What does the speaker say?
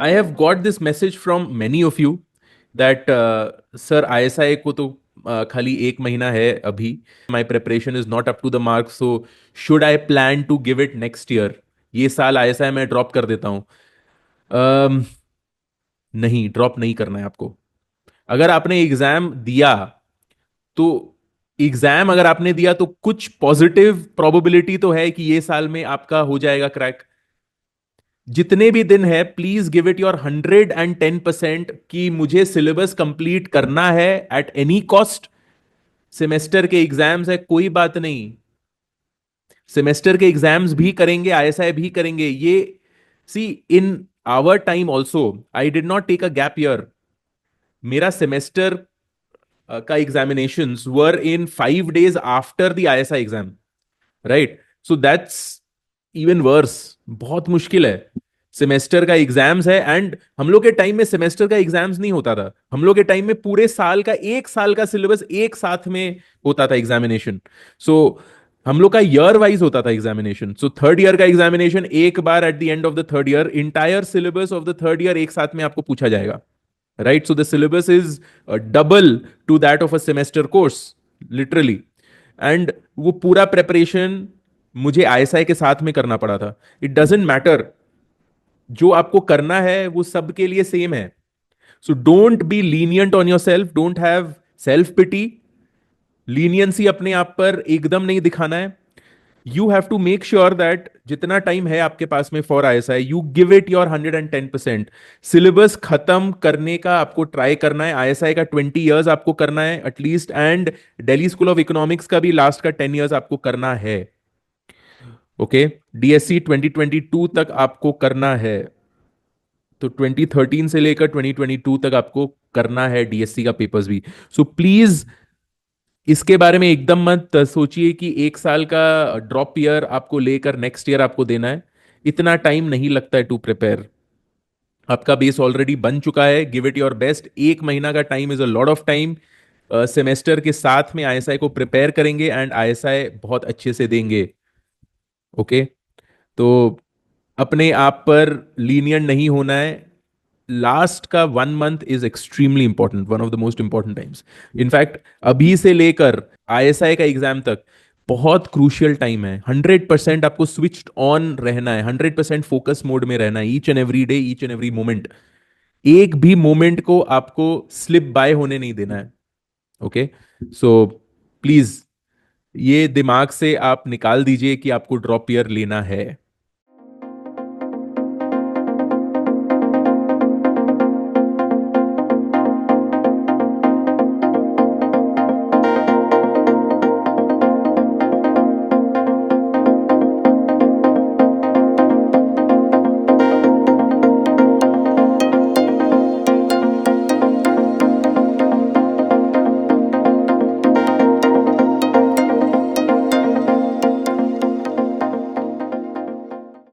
I have got this message from many of you that sir ISI को तो खाली एक महीना है अभी. My preparation is not up to the mark, so should I plan to give it next year? ये साल ISI में ड्रॉप कर देता हूँ. um, नहीं, ड्रॉप नहीं करना है आपको. अगर आपने एग्जाम दिया तो एग्जाम अगर आपने दिया तो कुछ पॉजिटिव प्रोबेबिलिटी तो है कि ये साल में आपका हो जाएगा क्रैक. जितने भी दिन है प्लीज गिव इट योर 110% कि मुझे सिलेबस कंप्लीट करना है एट एनी कॉस्ट. सेमेस्टर के एग्जाम्स है, कोई बात नहीं. सेमेस्टर के एग्जाम्स भी करेंगे, आईएसआई भी करेंगे. ये see in our time also I did not take a gap year. मेरा सेमेस्टर का examinations were in 5 days after the ISI exam. Right, so that's even worse. बहुत मुश्किल है. सेमेस्टर का एग्जाम्स है एंड हम लोग के टाइम में सेमेस्टर का एग्जाम्स नहीं होता था. हम लोग के टाइम में पूरे साल का, एक साल का सिलेबस एक साथ में होता था एग्जामिनेशन. सो हम लोग का ईयर वाइज होता था एग्जामिनेशन. सो थर्ड ईयर का एग्जामिनेशन एक बार at the end of the third year, entire syllabus of the third year एक साथ में आपको पूछा जाएगा. Right, so the syllabus is double to that of a semester course, literally. And वो पूरा प्रेपरेशन मुझे आईएसआई के साथ में करना पड़ा था. इट डजेंट मैटर, जो आपको करना है वो सबके लिए सेम है. So don't be lenient on yourself, don't have self pity. Leniency अपने आप पर एकदम नहीं दिखाना है. You have to make sure that जितना टाइम है आपके पास में for ISI, you give it your 110%. Syllabus खत्म करने का आपको ट्राई करना है. आईएसआई का 20 years आपको करना है at least, and Delhi school of economics का भी लास्ट का 10 years आपको करना है. ओके, डीएससी 2022 तक आपको करना है. तो 2013 से लेकर 2022 तक आपको करना है डीएससी का पेपर्स भी. सो प्लीज इसके बारे में एकदम मत सोचिए कि एक साल का ड्रॉप ईयर आपको लेकर नेक्स्ट ईयर आपको देना है. इतना टाइम नहीं लगता है टू प्रिपेयर. आपका बेस ऑलरेडी बन चुका है. Give it your best. एक महीना का time is a lot of time. Semester के साथ में आईएसआई को प्रिपेयर करेंगे एंड आईएसआई बहुत अच्छे से देंगे. ओके, तो अपने आप पर लीनियंट नहीं होना है. लास्ट का 1 month is extremely important, one of the most important times. In fact अभी से लेकर आईएसआई का एग्जाम तक बहुत क्रूशियल टाइम है. 100% आपको स्विच्ड ऑन रहना है, 100% फोकस मोड में रहना है. Each and every day, each and every moment, एक भी मोमेंट को आपको स्लिप बाय होने नहीं देना है. ओके, सो प्लीज ये दिमाग से आप निकाल दीजिए कि आपको ड्रॉप ईयर लेना है.